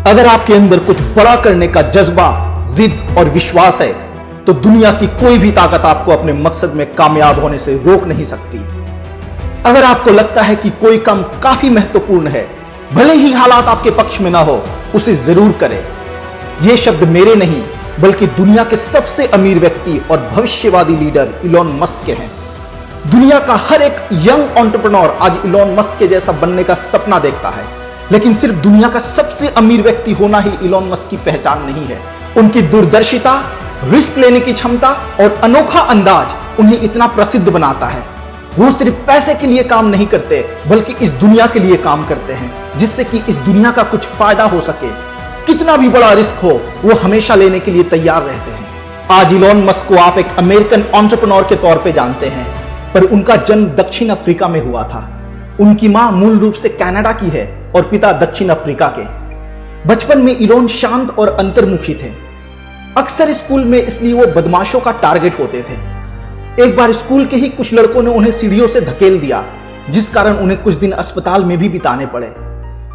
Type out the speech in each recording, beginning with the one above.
अगर आपके अंदर कुछ बड़ा करने का जज्बा, जिद और विश्वास है तो दुनिया की कोई भी ताकत आपको अपने मकसद में कामयाब होने से रोक नहीं सकती। अगर आपको लगता है कि कोई काम काफी महत्वपूर्ण है, भले ही हालात आपके पक्ष में ना हो, उसे जरूर करें। ये शब्द मेरे नहीं बल्कि दुनिया के सबसे अमीर व्यक्ति और भविष्यवादी लीडर इलॉन मस्क के हैं। दुनिया का हर एक यंग एंटरप्रेन्योर आज इलॉन मस्क के जैसा बनने का सपना देखता है, लेकिन सिर्फ दुनिया का सबसे अमीर व्यक्ति होना ही इलॉन मस्क की पहचान नहीं है। उनकी दूरदर्शिता, रिस्क लेने की क्षमता और अनोखा अंदाज उन्हें इतना प्रसिद्ध बनाता है। वो सिर्फ पैसे के लिए काम नहीं करते बल्कि इस दुनिया के लिए काम करते हैं, जिससे कि इस दुनिया का कुछ फायदा हो सके। कितना भी बड़ा रिस्क हो, वो हमेशा लेने के लिए तैयार रहते हैं। आज इलॉन मस्क को आप एक अमेरिकन एंटरप्रेन्योर के तौर पे जानते हैं, पर उनका जन्म दक्षिण अफ्रीका में हुआ था। उनकी मां मूल रूप से कनाडा की है और पिता दक्षिण अफ्रीका के। बचपन में इलॉन शांत और अंतर्मुखी थे, अक्सर स्कूल में, इसलिए वो बदमाशों का टारगेट होते थे। एक बार स्कूल के ही कुछ लड़कों ने उन्हें सीढ़ियों से धकेल दिया, जिस कारण उन्हें कुछ दिन अस्पताल में भी बिताने पड़े।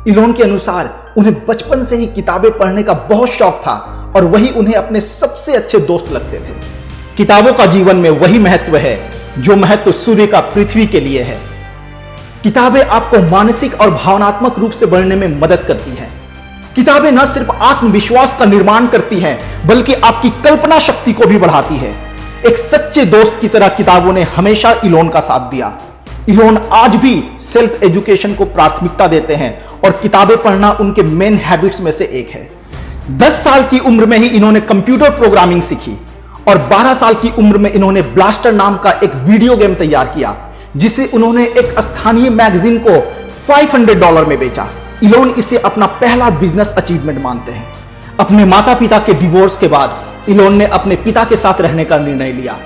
इलॉन के अनुसार उन्हें बचपन से ही किताबें पढ़ने का बहुत शौक था और वही उन्हें अपने सबसे अच्छे दोस्त लगते थे। किताबों का जीवन में वही महत्व है जो महत्व सूर्य का पृथ्वी के लिए है। किताबें आपको मानसिक और भावनात्मक रूप से बढ़ने में मदद करती हैं। किताबें न सिर्फ आत्मविश्वास का निर्माण करती हैं बल्कि आपकी कल्पना शक्ति को भी बढ़ाती है। एक सच्चे दोस्त की तरह किताबों ने हमेशा इलॉन का साथ दिया। इलॉन आज भी सेल्फ एजुकेशन को प्राथमिकता देते हैं और किताबें पढ़ना उनके मेन हैबिट्स में से एक है। 10 साल की उम्र में ही इन्होंने कंप्यूटर प्रोग्रामिंग सीखी और 12 साल की उम्र में इन्होंने ब्लास्टर नाम का एक वीडियो गेम तैयार किया, जिसे उन्होंने एक स्थानीय मैगजीन को $500 में बेचा। इलॉन इसे अपना पहला बिजनेस अचीवमेंट मानते हैं। अपने माता पिता के डिवोर्स के बाद इलॉन ने अपने पिता के साथ रहने का निर्णय लिया,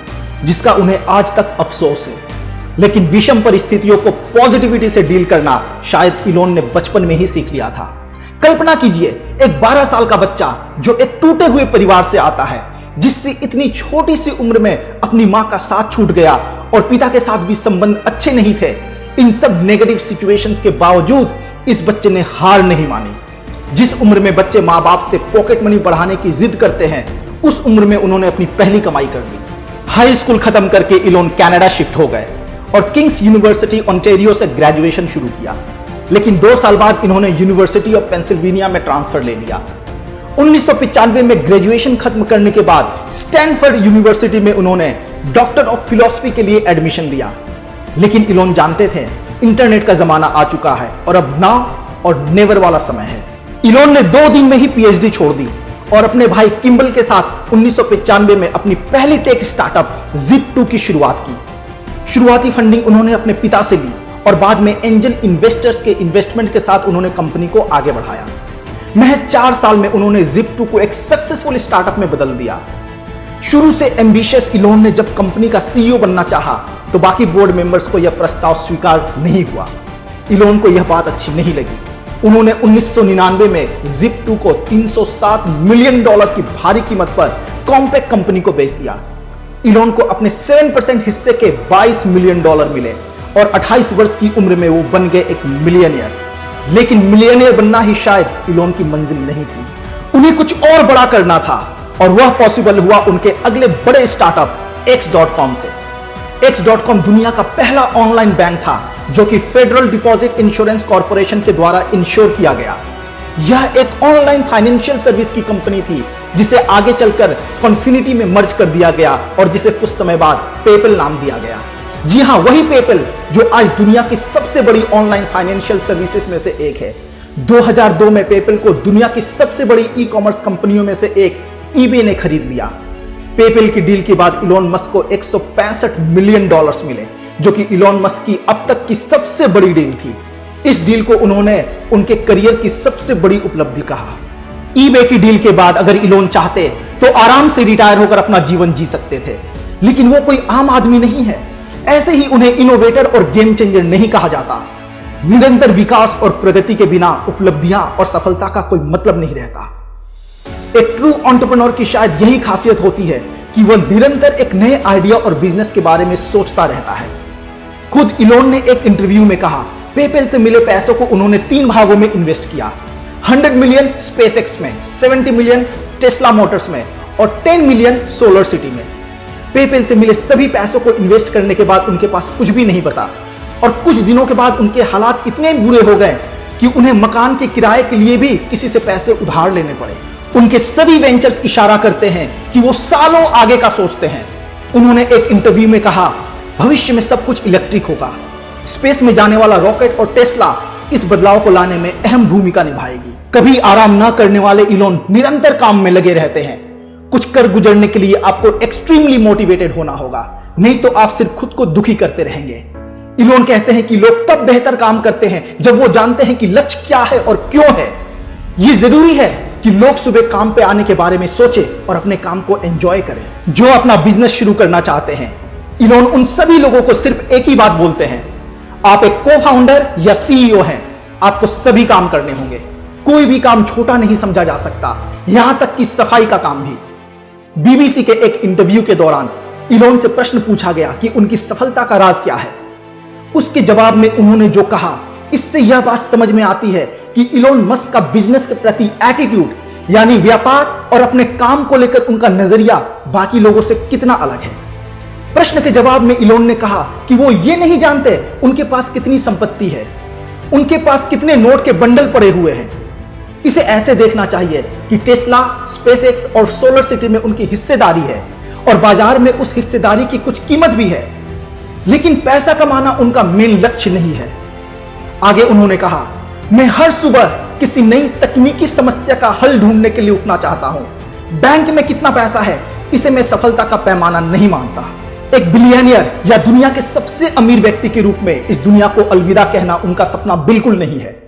जिसका उन्हें आज तक अफसोस है। लेकिन विषम परिस्थितियों को पॉजिटिविटी से डील करना शायद इलॉन ने बचपन में ही सीख लिया था। कल्पना कीजिए, एक 12 साल का बच्चा जो एक टूटे हुए परिवार से आता है, जिससे इतनी छोटी सी उम्र में अपनी मां का साथ छूट गया और पिता के साथ भी संबंध अच्छे नहीं थे। इन सब नेगेटिव सिचुएशंस के बावजूद इस बच्चे ने हार नहीं मानी। जिस उम्र में बच्चे माँ बाप से पॉकेट मनी बढ़ाने की जिद करते हैं, उस उम्र में उन्होंने अपनी पहली कमाई कर ली। हाई स्कूल खत्म करके इलॉन कनाडा शिफ्ट हो गए और किंग्स यूनिवर्सिटी ओंटारियो से ग्रेजुएशन शुरू किया। लेकिन 2 साल बाद इन्होंने यूनिवर्सिटी ऑफ पेंसिल्वेनिया में ट्रांसफर ले लिया। 1995 में ग्रेजुएशन खत्म करने के बाद स्टैनफोर्ड यूनिवर्सिटी में उन्होंने डॉक्टर ऑफ फिलॉसफी के लिए एडमिशन लिया। लेकिन इलॉन जानते थे इंटरनेट का जमाना आ चुका है और अब नाउ और नेवर वाला समय है। इलॉन ने 2 दिन में ही पीएचडी छोड़ दी और अपने भाई किम्बल के साथ 1995 में अपनी पहली टेक स्टार्टअप Zip2 की शुरुआत की। शुरुआती फंडिंग उन्होंने अपने पिता से ली और बाद में एंजल इन्वेस्टर्स के इन्वेस्टमेंट के साथ उन्होंने कंपनी को आगे बढ़ाया। महज 4 साल में उन्होंने Zip2 को एक सक्सेसफुल स्टार्टअप में बदल दिया। शुरू से एम्बिशियस इलॉन ने जब कंपनी का सीईओ बनना चाहा तो बाकी बोर्ड मेंबर्स को यह प्रस्ताव स्वीकार नहीं हुआ। इलॉन को यह बात अच्छी नहीं लगी। उन्होंने 1999 में Zip2 को $307 मिलियन की भारी कीमत पर कॉम्पैक्ट कंपनी को बेच दिया। इलॉन को अपने 7% हिस्से के $22 मिलियन मिले और 28 वर्ष की उम्र में वो बन गए एक मिलियनियर। लेकिन मिलियनियर बनना ही शायद इलॉन की मंजिल नहीं थी। उन्हें कुछ और बड़ा करना था और वह पॉसिबल हुआ उनके अगले बड़े स्टार्टअप X.com से। X.com दुनिया का पहला ऑनलाइन बैंक था जो कि फेडरल डिपॉजिट इंश्योरेंस कॉर्पोरेशन के द्वारा इंश्योर किया गया। यह एक ऑनलाइन फाइनेंशियल सर्विस की कंपनी थी जिसे आगे चलकर कॉन्फिनिटी में मर्ज कर दिया गया और जिसे कुछ समय बाद पेपल नाम दिया गया। जी हां, वही पेपल जो आज दुनिया की सबसे बड़ी ऑनलाइन फाइनेंशियल सर्विसेज में से एक है। 2002 में पेपल को दुनिया की सबसे बड़ी ई कॉमर्स कंपनियों में से एक ईबे ने खरीद लिया। पेपल की डील के बाद इलॉन मस्क को $165 मिलियन मिले, जो कि इलॉन मस्क की अब तक की सबसे बड़ी डील थी। इस डील को उन्होंने उनके करियर की सबसे बड़ी उपलब्धि कहा। ईबे की डील के बाद अगर इलॉन चाहते तो आराम से रिटायर होकर अपना जीवन जी सकते थे, लेकिन वो कोई आम आदमी नहीं है। ऐसे ही उन्हें इनोवेटर और गेम चेंजर नहीं कहा जाता। निरंतर विकास और प्रगति के बिना उपलब्धियां और सफलता का कोई मतलब नहीं रहता। एक ट्रू एंटरप्रेन्योर की शायद यही खासियत होती है कि वह निरंतर एक नए आइडिया और बिजनेस के बारे में सोचता रहता है। खुद इलॉन ने एक इंटरव्यू में कहा, पेपल से मिले पैसों को उन्होंने 3 भागों में इन्वेस्ट किया। 100 मिलियन स्पेसएक्स में, 70 मिलियन टेस्ला मोटर्स में और 10 मिलियन सोलर सिटी में। पेपैल से मिले सभी पैसों को इन्वेस्ट करने के बाद उनके पास कुछ भी नहीं बचा और कुछ दिनों के बाद उनके हालात इतने बुरे हो गए कि उन्हें मकान के किराए के लिए भी किसी से पैसे उधार लेने पड़े। उनके सभी वेंचर्स इशारा करते हैं कि वो सालों आगे का सोचते हैं। उन्होंने एक इंटरव्यू में कहा, भविष्य में सब कुछ इलेक्ट्रिक होगा। स्पेस में जाने वाला रॉकेट और टेस्ला इस बदलाव को लाने में अहम भूमिका निभाएगी। कभी आराम न करने वाले इलोन निरंतर काम में लगे रहते हैं। कुछ कर गुजरने के लिए आपको एक्सट्रीमली मोटिवेटेड होना होगा, नहीं तो आप सिर्फ खुद को दुखी करते रहेंगे। इलोन कहते हैं कि लोग तब बेहतर काम करते हैं जब वो जानते हैं कि लक्ष्य क्या है और क्यों है। ये जरूरी है कि लोग सुबह काम पे आने के बारे में सोचें और अपने काम को एंजॉय करें। जो अपना बिजनेस शुरू करना चाहते हैं, इलोन उन सभी लोगों को सिर्फ एक ही बात बोलते हैं, आप एक को फाउंडर या सीईओ हैं, आपको सभी काम करने होंगे। कोई भी काम छोटा नहीं समझा जा सकता, यहां तक कि सफाई का काम भी। बीबीसी के एक इंटरव्यू के दौरान इलोन से प्रश्न पूछा गया कि उनकी सफलता का राज क्या है। उसके जवाब में उन्होंने जो कहा, इससे यह बात समझ में आती है कि इलोन मस्क का बिजनेस के प्रति एटीट्यूड यानी व्यापार और अपने काम को लेकर उनका नजरिया बाकी लोगों से कितना अलग है। प्रश्न के जवाब में इलोन ने कहा कि वो ये नहीं जानते उनके पास कितनी संपत्ति है, उनके पास कितने नोट के बंडल पड़े हुए हैं। इसे ऐसे देखना चाहिए कि टेस्ला, स्पेसएक्स और सोलर सिटी में उनकी हिस्सेदारी है और बाजार में उस हिस्सेदारी की कुछ कीमत भी है, लेकिन पैसा कमाना उनका मेन लक्ष्य नहीं है। आगे उन्होंने कहा, मैं हर सुबह किसी नई तकनीकी समस्या का हल ढूंढने के लिए उठना चाहता हूं। बैंक में कितना पैसा है, इसे मैं सफलता का पैमाना नहीं मानता। एक बिलियनियर या दुनिया के सबसे अमीर व्यक्ति के रूप में इस दुनिया को अलविदा कहना उनका सपना बिल्कुल नहीं है।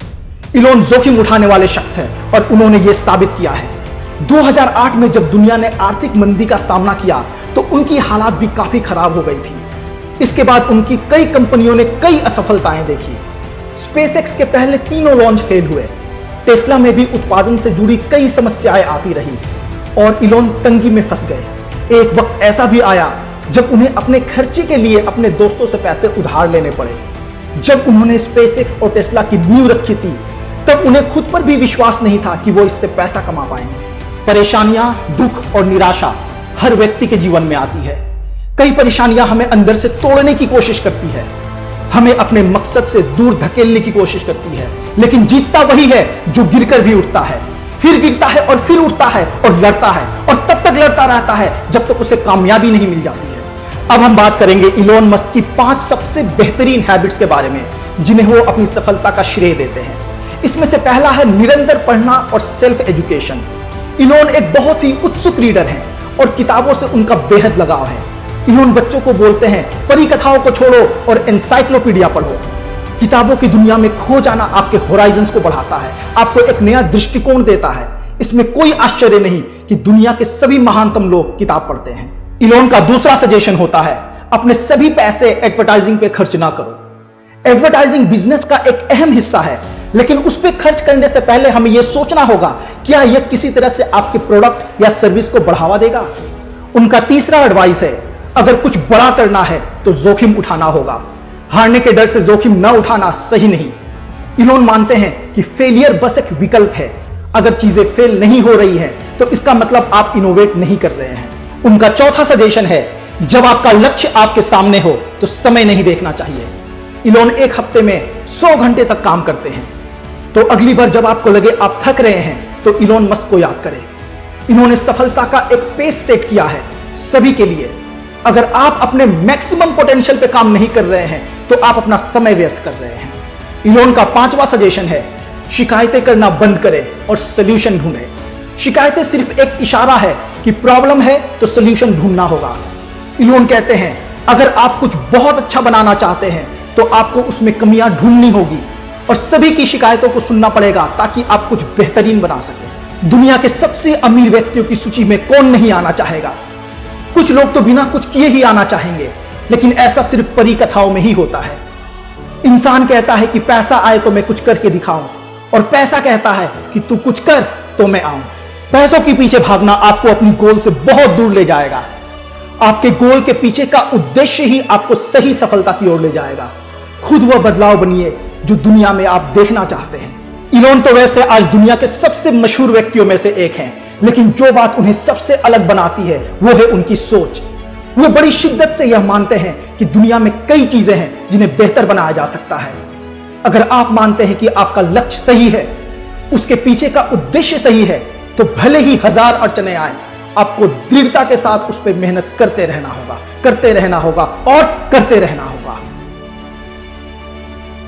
इलोन जोखिम उठाने वाले शख्स हैं और उन्होंने यह साबित किया है। 2008 में जब दुनिया ने आर्थिक मंदी का सामना किया तो उनकी हालात भी काफी खराब हो गई थी। इसके बाद उनकी कई कंपनियों ने कई असफलताएं देखी। स्पेसएक्स के पहले तीनों लॉन्च फेल हुए। टेस्ला में भी उत्पादन से जुड़ी कई समस्याएं आती रही और इलोन तंगी में फंस गए। एक वक्त ऐसा भी आया जब उन्हें अपने खर्चे के लिए अपने दोस्तों से पैसे उधार लेने पड़े। जब उन्होंने स्पेसएक्स और टेस्ला की नींव रखी थी तब उन्हें खुद पर भी विश्वास नहीं था कि वो इससे पैसा कमा पाएंगे। परेशानियां, दुख और निराशा हर व्यक्ति के जीवन में आती है। कई परेशानियां हमें अंदर से तोड़ने की कोशिश करती है, हमें अपने मकसद से दूर धकेलने की कोशिश करती है, लेकिन जीतता वही है जो गिरकर भी उठता है, फिर गिरता है और फिर उठता है और लड़ता है और तब तक लड़ता रहता है जब तक उसे कामयाबी नहीं मिल जाती है। अब हम बात करेंगे इलोन मस्क की 5 सबसे बेहतरीन हैबिट्स के बारे में जिन्हें वो अपनी सफलता का श्रेय देते हैं। इसमें से पहला है निरंतर पढ़ना और सेल्फ एजुकेशन। इलोन एक बहुत ही उत्सुक रीडर हैं और किताबों से उनका बेहद लगाव है। इलोन बच्चों को बोलते हैं, परिकथाओं को छोड़ो और एनसाइक्लोपीडिया पढ़ो। किताबों की दुनिया में खो जाना आपके होराइजन्स को बढ़ाता है, आपको एक नया दृष्टिकोण देता है। इसमें कोई आश्चर्य नहीं कि दुनिया के सभी महानतम लोग किताब पढ़ते हैं। इलोन का दूसरा सजेशन होता है, अपने सभी पैसे एडवर्टाइजिंग पे खर्च ना करो। एडवर्टाइजिंग बिजनेस का एक अहम हिस्सा है, लेकिन उस पर खर्च करने से पहले हमें यह सोचना होगा क्या यह किसी तरह से आपके प्रोडक्ट या सर्विस को बढ़ावा देगा। उनका तीसरा एडवाइस है, अगर कुछ बड़ा करना है तो जोखिम उठाना होगा। हारने के डर से जोखिम न उठाना सही नहीं। इलोन मानते हैं कि फेलियर बस एक विकल्प है। अगर चीजें फेल नहीं हो रही हैं तो इसका मतलब आप इनोवेट नहीं कर रहे हैं। उनका चौथा सजेशन है, जब आपका लक्ष्य आपके सामने हो तो समय नहीं देखना चाहिए। इलोन एक हफ्ते में 100 घंटे तक काम करते हैं, तो अगली बार जब आपको लगे आप थक रहे हैं तो इलोन मस्क को याद करें। इन्होंने सफलता का एक पेस सेट किया है सभी के लिए। अगर आप अपने मैक्सिमम पोटेंशियल पे काम नहीं कर रहे हैं तो आप अपना समय व्यर्थ कर रहे हैं। इलोन का 5वां सजेशन है, शिकायतें करना बंद करें और सोल्यूशन ढूंढें। शिकायतें सिर्फ एक इशारा है कि प्रॉब्लम है तो सोल्यूशन ढूंढना होगा। इलोन कहते हैं, अगर आप कुछ बहुत अच्छा बनाना चाहते हैं तो आपको उसमें कमियां ढूंढनी होगी और सभी की शिकायतों को सुनना पड़ेगा ताकि आप कुछ बेहतरीन बना सकें। दुनिया के सबसे अमीर व्यक्तियों की सूची में कौन नहीं आना चाहेगा। कुछ लोग तो बिना कुछ किए ही आना चाहेंगे, लेकिन ऐसा सिर्फ परिकथाओं में ही होता है। इंसान कहता है कि पैसा आए तो मैं कुछ करके दिखाऊं, और पैसा कहता है कि तू कुछ कर तो मैं आऊं। पैसों के पीछे भागना आपको अपनी गोल से बहुत दूर ले जाएगा। आपके गोल के पीछे का उद्देश्य ही आपको सही सफलता की ओर ले जाएगा। खुद वह बदलाव बनिए जो दुनिया में आप देखना चाहते हैं। इलोन तो वैसे आज दुनिया के सबसे मशहूर व्यक्तियों में से एक हैं, लेकिन जो बात उन्हें सबसे अलग बनाती है वो है उनकी सोच। वो बड़ी शिद्दत से यह मानते हैं कि दुनिया में कई चीजें हैं जिन्हें बेहतर बनाया जा सकता है। अगर आप मानते हैं कि आपका लक्ष्य सही है, उसके पीछे का उद्देश्य सही है, तो भले ही 1000 अड़चने आए, आपको दृढ़ता के साथ उस पर मेहनत करते रहना होगा और करते रहना होगा।